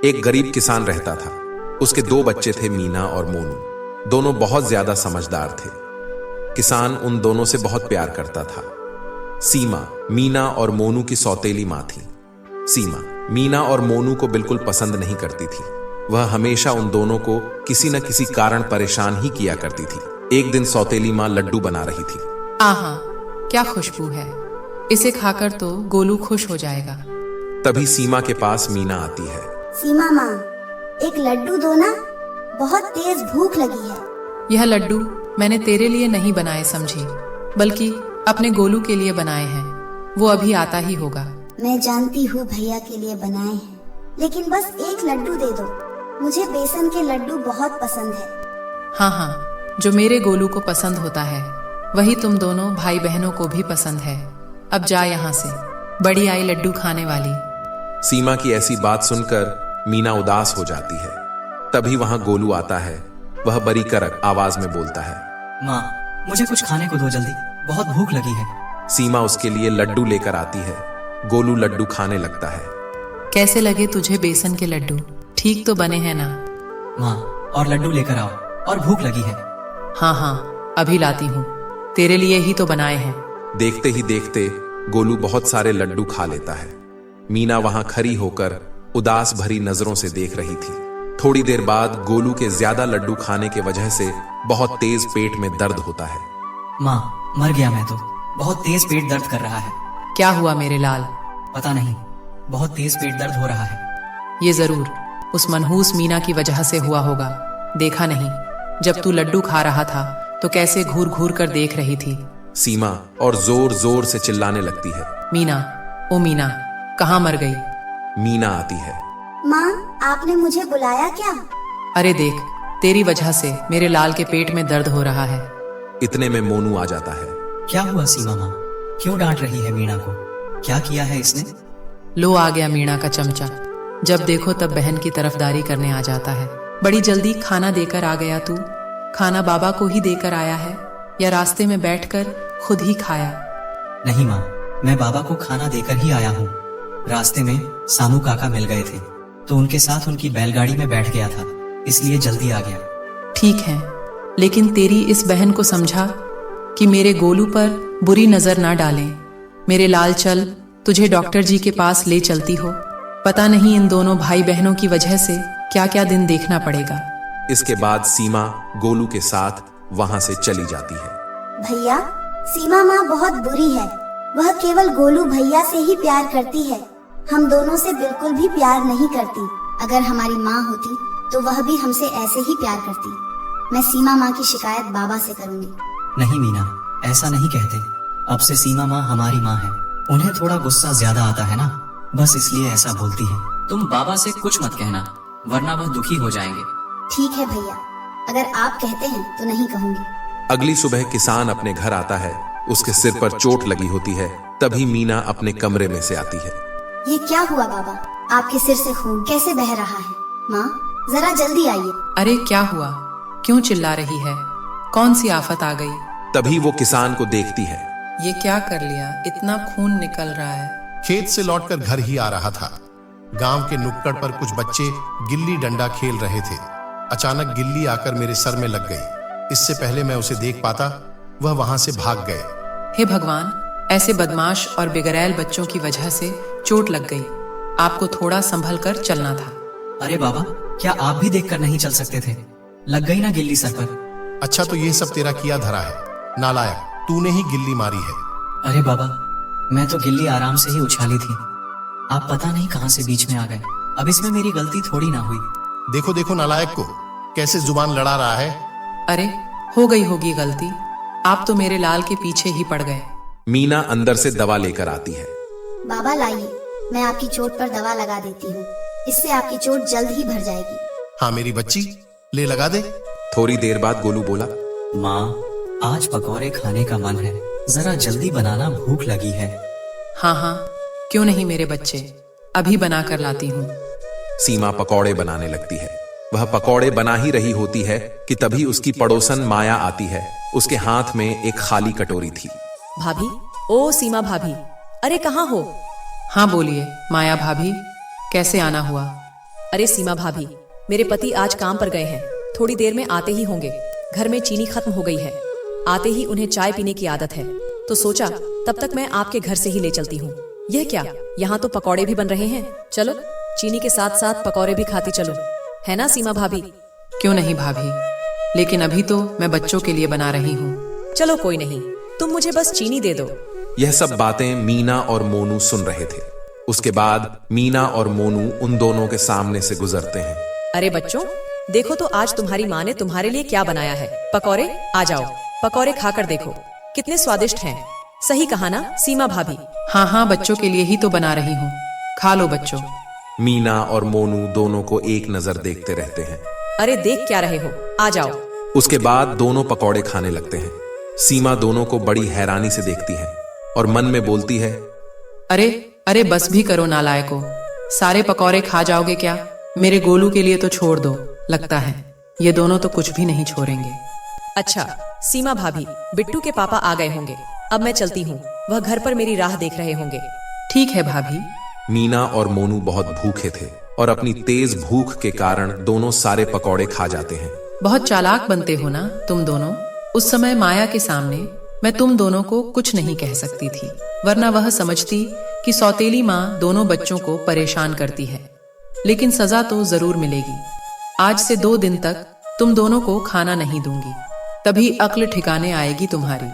एक गरीब किसान रहता था। उसके दो बच्चे थे, मीना और मोनू। दोनों बहुत ज्यादा समझदार थे। किसान उन दोनों से बहुत प्यार करता था। सीमा मीना और मोनू की सौतेली मां थी। सीमा मीना और मोनू को बिल्कुल पसंद नहीं करती थी। वह हमेशा उन दोनों को किसी न किसी कारण परेशान ही किया करती थी। एक दिन सौतेली मां लड्डू बना रही थी। आहा, क्या खुशबू है। इसे खाकर तो गोलू खुश हो जाएगा। तभी सीमा के पास मीना आती है। सीमा माँ, एक लड्डू दो ना, बहुत तेज भूख लगी है। यह लड्डू मैंने तेरे लिए नहीं बनाए समझी, बल्कि अपने गोलू के लिए बनाए हैं। वो अभी आता ही होगा। मैं जानती हूँ भैया के लिए बनाए हैं, लेकिन बस एक लड्डू दे दो। मुझे बेसन के लड्डू बहुत पसंद है। हाँ हाँ, जो मेरे गोलू को पसंद होता है वही तुम दोनों भाई बहनों को भी पसंद है। अब जा यहाँ से, बड़ी आई लड्डू खाने वाली। सीमा की ऐसी बात सुनकर मीना उदास हो जाती है। तभी वहां गोलू आता है। वह बड़ी करक आवाज में बोलता है, माँ, मुझे कुछ खाने को दो जल्दी, बहुत भूख लगी है। सीमा उसके लिए लड्डू लेकर आती है। गोलू लड्डू खाने लगता है। कैसे लगे तुझे बेसन के लड्डू? ठीक तो बने हैं ना? माँ, और लड्डू लेकर आओ, और भूख लगी है। हाँ हाँ, अभी लाती हूँ। तेरे लिए ही तो बनाए हैं। देखते ही देखते गोलू बहुत सारे लड्डू खा लेता है। मीना वहां खड़ी होकर उदास भरी नजरों से देख रही थी। थोड़ी देर बाद गोलू के ज्यादा लड्डू खाने के वजह से बहुत तेज पेट में दर्द होता है। माँ, मर गया मैं तो। बहुत तेज पेट दर्द कर रहा है। क्या हुआ मेरे लाल? पता नहीं, बहुत तेज पेट दर्द हो रहा है। ये जरूर उस मनहूस मीना की वजह से हुआ होगा। देखा नहीं, जब तू लड्डू खा रहा था तो कैसे घूर घूर कर देख रही थी। सीमा और जोर जोर से चिल्लाने लगती है। मीना, ओ मीना, कहाँ मर गई? मीना आती है। माँ, आपने मुझे बुलाया क्या? अरे देख, तेरी वजह से मेरे लाल के पेट में दर्द हो रहा है। इतने में मोनू आ जाता है। क्या हुआ सीमा माँ? क्यों डांट रही है मीना को? क्या किया है इसने? लो आ गया मीना का चमचा। जब देखो तब बहन की तरफदारी करने आ जाता है। बड़ी जल्दी खाना देकर आ गया तू। खाना बाबा को ही देकर आया है या रास्ते में बैठकर खुद ही खाया? नहीं माँ, मैं बाबा को खाना देकर ही आया हूँ। रास्ते में सामू काका मिल गए थे, तो उनके साथ उनकी बैलगाड़ी में बैठ गया था, इसलिए जल्दी आ गया। ठीक है, लेकिन तेरी इस बहन को समझा कि मेरे गोलू पर बुरी नजर ना डालें। मेरे लाल, चल, तुझे डॉक्टर जी के पास ले चलती हो। पता नहीं इन दोनों भाई बहनों की वजह से क्या क्या दिन देखना पड़ेगा। इसके बाद सीमा गोलू के साथ वहां से चली जाती है। भैया, सीमा माँ बहुत बुरी है। वह केवल गोलू भैया से ही प्यार करती है। हम दोनों से बिल्कुल भी प्यार नहीं करती। अगर हमारी माँ होती तो वह भी हमसे ऐसे ही प्यार करती। मैं सीमा माँ की शिकायत बाबा से करूँगी। नहीं मीना, ऐसा नहीं कहते। अब से सीमा माँ हमारी माँ है। उन्हें थोड़ा गुस्सा ज्यादा आता है ना, बस इसलिए ऐसा बोलती है। तुम बाबा से कुछ मत कहना, वरना वह दुखी हो जाएंगे। ठीक है भैया, अगर आप कहते हैं तो नहीं कहूँगी। अगली सुबह किसान अपने घर आता है। उसके सिर पर चोट लगी होती है। तभी मीना अपने कमरे में से आती है। ये क्या हुआ बाबा? आपके सिर से खून कैसे बह रहा है? माँ, जरा जल्दी आइए। अरे क्या हुआ? क्यों चिल्ला रही है? कौन सी आफत आ गई? तभी वो किसान को देखती है। ये क्या कर लिया? इतना खून निकल रहा है। खेत से लौटकर घर ही आ रहा था। गांव के नुक्कड़ पर कुछ बच्चे गिल्ली डंडा खेल रहे थे। अचानक गिल्ली आकर मेरे सर में लग गई। इससे पहले मैं उसे देख पाता, वह वहां से भाग गए। हे भगवान, ऐसे बदमाश और बेगरैल बच्चों की वजह से चोट लग गई। आपको थोड़ा संभल कर चलना था। अरे बाबा, क्या आप भी देखकर नहीं चल सकते थे? लग गई ना गिल्ली सर पर। अच्छा, तो ये सब तेरा किया धरा है। नालायक, तूने ही गिल्ली मारी है। अरे बाबा, मैं तो गिल्ली आराम से ही उछाली थी। आप पता नहीं कहां से बीच में आ गए। अब इसमें मेरी गलती थोड़ी ना हुई। देखो देखो नालायक को, कैसे जुबान लड़ा रहा है। अरे हो गई होगी गलती। आप तो मेरे लाल के पीछे ही पड़ गए। मीना अंदर से दवा लेकर आती है। बाबा लाइए, मैं आपकी चोट पर दवा लगा देती हूँ। इससे आपकी चोट जल्द ही भर जाएगी। हाँ मेरी बच्ची, ले लगा दे। थोड़ी देर बाद गोलू बोला, माँ, आज पकौड़े खाने का मन है, जरा जल्दी बनाना, भूख लगी है। हाँ हाँ, क्यों नहीं मेरे बच्चे, अभी बना कर लाती हूँ। सीमा पकौड़े बनाने लगती है। वह पकौड़े बना ही रही होती है कि तभी उसकी पड़ोसन माया आती है। उसके हाथ में एक खाली कटोरी थी। भाभी, ओ सीमा भाभी, अरे कहाँ हो? हाँ बोलिए माया भाभी, कैसे आना हुआ? अरे सीमा भाभी, मेरे पति आज काम पर गए हैं, थोड़ी देर में आते ही होंगे। घर में चीनी खत्म हो गई है, आते ही उन्हें चाय पीने की आदत है, तो सोचा तब तक मैं आपके घर से ही ले चलती हूँ। यह क्या, यहाँ तो पकौड़े भी बन रहे हैं, चलो चीनी के साथ साथ पकौड़े भी खाती चलो, है ना सीमा भाभी? क्यों नहीं भाभी, लेकिन अभी तो मैं बच्चों के लिए बना रही हूँ। चलो कोई नहीं, तुम मुझे बस चीनी दे दो। यह सब बातें मीना और मोनू सुन रहे थे। उसके बाद मीना और मोनू उन दोनों के सामने से गुजरते हैं। अरे बच्चों, देखो तो आज तुम्हारी माँ ने तुम्हारे लिए क्या बनाया है। पकौड़े, आ जाओ, पकौड़े खाकर देखो, कितने स्वादिष्ट हैं। सही कहा ना सीमा भाभी? हाँ हाँ, बच्चों के लिए ही तो बना रही हूँ, खा लो बच्चों। मीना और मोनू दोनों को एक नजर देखते रहते हैं। अरे देख क्या रहे हो, आ जाओ। उसके बाद दोनों पकौड़े खाने लगते हैं। सीमा दोनों को बड़ी हैरानी से देखती है और मन में बोलती है, अरे अरे बस भी करो नालायको, सारे पकौड़े खा जाओगे क्या? मेरे गोलू के लिए तो छोड़ दो, लगता है ये दोनों तो कुछ भी नहीं छोड़ेंगे। अच्छा सीमा भाभी, बिट्टू के पापा आ गए होंगे, अब मैं चलती हूँ, वह घर पर मेरी राह देख रहे होंगे। ठीक है भाभी। मीना और मोनू बहुत भूखे थे और अपनी तेज भूख के कारण दोनों सारे पकौड़े खा जाते हैं। बहुत चालाक बनते हो ना तुम दोनों। उस समय माया के सामने मैं तुम दोनों को कुछ नहीं कह सकती थी, वरना वह समझती कि सौतेली माँ दोनों बच्चों को परेशान करती है। लेकिन सजा तो जरूर मिलेगी। आज से 2 दिन तक तुम दोनों को खाना नहीं दूंगी, तभी अक्ल ठिकाने आएगी तुम्हारी।